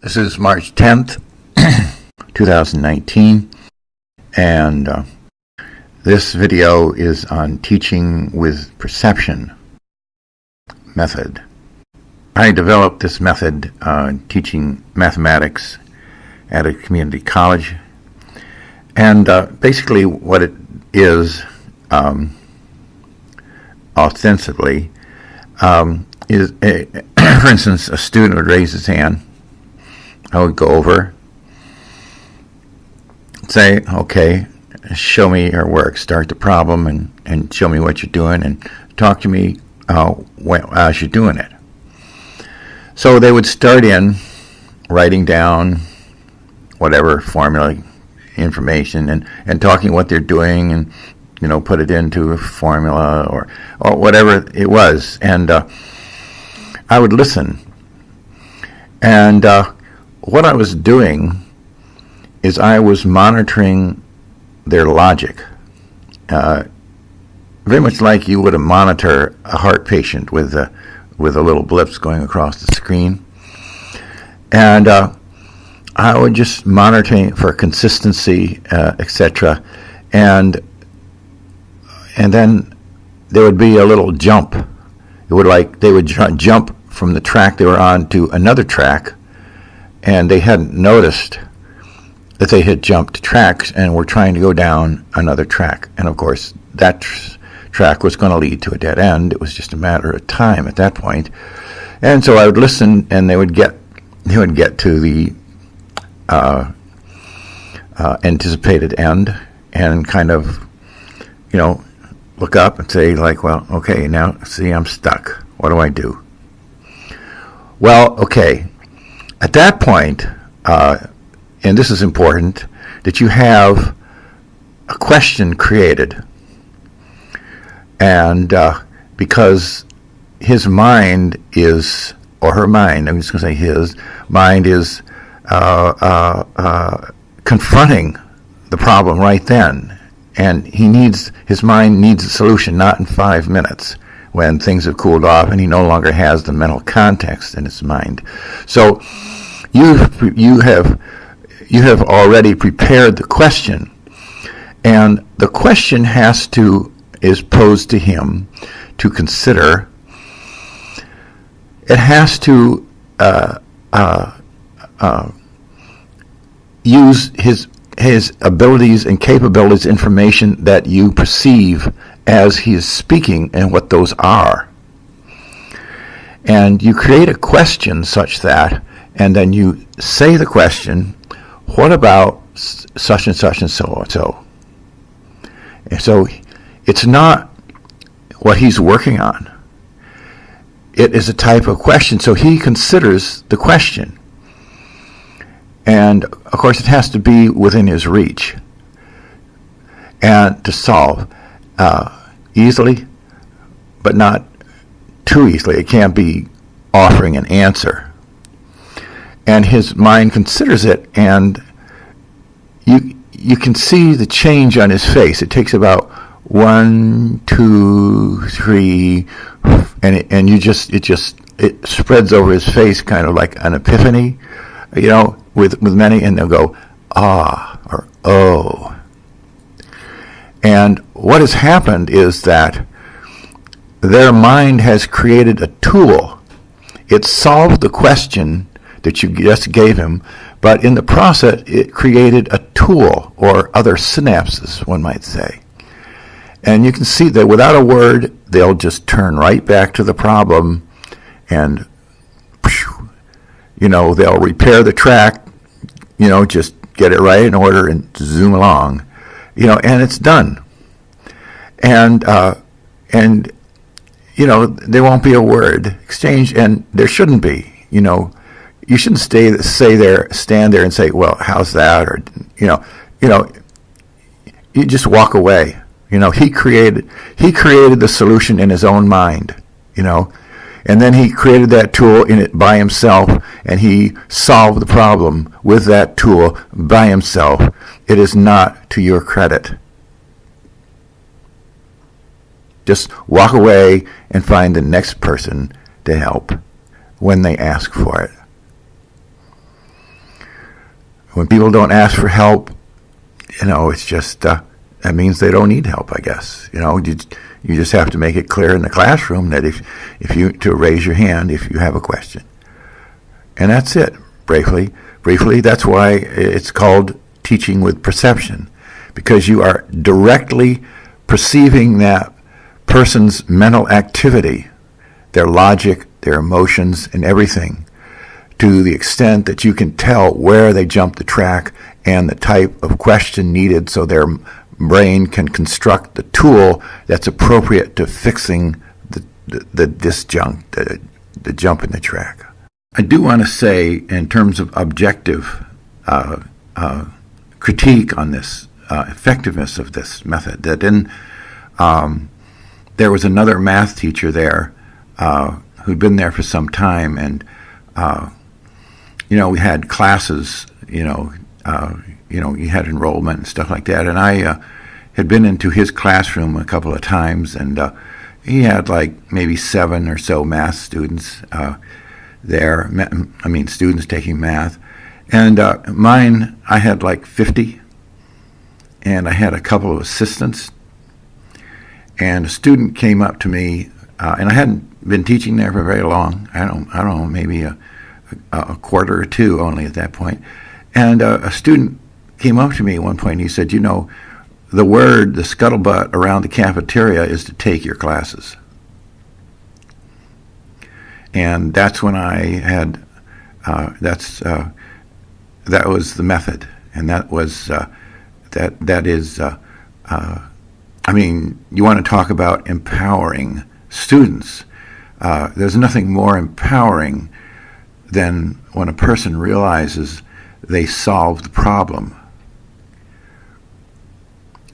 This is March 10th, 2019, and this video is on teaching with perception method. I developed this method teaching mathematics at a community college, and basically what it is, ostensibly, is, for instance, a student would raise his hand. I would go over, say, okay, show me your work, start the problem, and show me what you're doing, and talk to me as you're doing it. So they would start in writing down whatever formula information and talking what they're doing, and put it into a formula or whatever it was, and I would listen. And what I was doing is I was monitoring their logic, very much like you would monitor a heart patient with the little blips going across the screen. And I would just monitor for consistency, etc. And then there would be a little jump. It would they would jump from the track they were on to another track, and they hadn't noticed that they had jumped tracks and were trying to go down another track. And of course, that track was going to lead to a dead end. It was just a matter of time at that point. And so I would listen, and they would get to the anticipated end, and kind of, look up and say, well, okay, now see, I'm stuck. What do I do? Well, okay. At that point, and this is important, that you have a question created. And because his mind is, or her mind, I'm just going to say his mind is confronting the problem right then. And his mind needs a solution, not in 5 minutes, when things have cooled off and he no longer has the mental context in his mind. So you have already prepared the question, and the question is posed to him to consider. It has to use his abilities and capabilities, information that you perceive as he is speaking, and what those are. And you create a question such that, and then you say the question, what about such and such and so and so? And so it's not what he's working on. It is a type of question, so he considers the question. And of course it has to be within his reach and to solve easily, but not too easily. It can't be offering an answer. And his mind considers it, and you can see the change on his face. It takes about 1, 2, 3, and it spreads over his face, kind of like an epiphany, with many, and they'll go, ah, or oh. And what has happened is that their mind has created a tool. It solved the question that you just gave him, but in the process, it created a tool, or other synapses, one might say. And you can see that without a word, they'll just turn right back to the problem, and they'll repair the track, just get it right in order and zoom along, and it's done. And there won't be a word exchange, and there shouldn't be. You shouldn't stand there and say, well, how's that? Or, you just walk away. He created the solution in his own mind, and then he created that tool in it by himself, and he solved the problem with that tool by himself. It is not to your credit. Just walk away and find the next person to help when they ask for it. When people don't ask for help, it's just that means they don't need help, I guess. You just have to make it clear in the classroom that if you to raise your hand if you have a question, and that's it. Briefly, that's why it's called teaching with perception, because you are directly perceiving that person's mental activity, their logic, their emotions, and everything, to the extent that you can tell where they jumped the track and the type of question needed, so their brain can construct the tool that's appropriate to fixing the disjunct, the jump in the track. I do want to say, in terms of objective critique on this effectiveness of this method, that there was another math teacher there who'd been there for some time, and we had classes, you had enrollment and stuff like that, and I had been into his classroom a couple of times, and he had like maybe 7 or so math students there. Students taking math, and mine, I had like 50, and I had a couple of assistants, and a student came up to me, and I hadn't been teaching there for very long. I don't know, maybe a quarter or two only at that point. And a student came up to me at one point and he said, the scuttlebutt around the cafeteria is to take your classes. And that's when I had, that was the method. And that was, that is, you want to talk about empowering students. There's nothing more empowering than when a person realizes they solved the problem,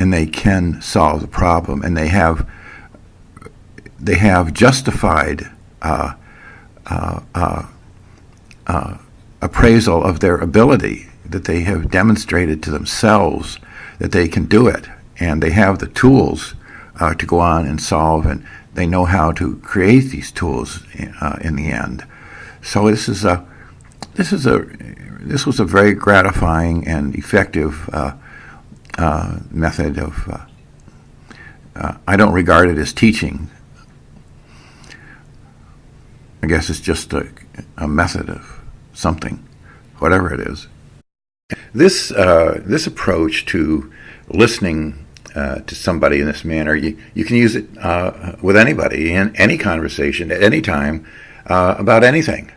and they can solve the problem, and they have justified appraisal of their ability, that they have demonstrated to themselves that they can do it, and they have the tools to go on and solve, and they know how to create these tools in the end. So this was a very gratifying and effective method of. I don't regard it as teaching. I guess it's just a method of something, whatever it is. This approach to listening to somebody in this manner, you can use it with anybody in any conversation at any time about anything.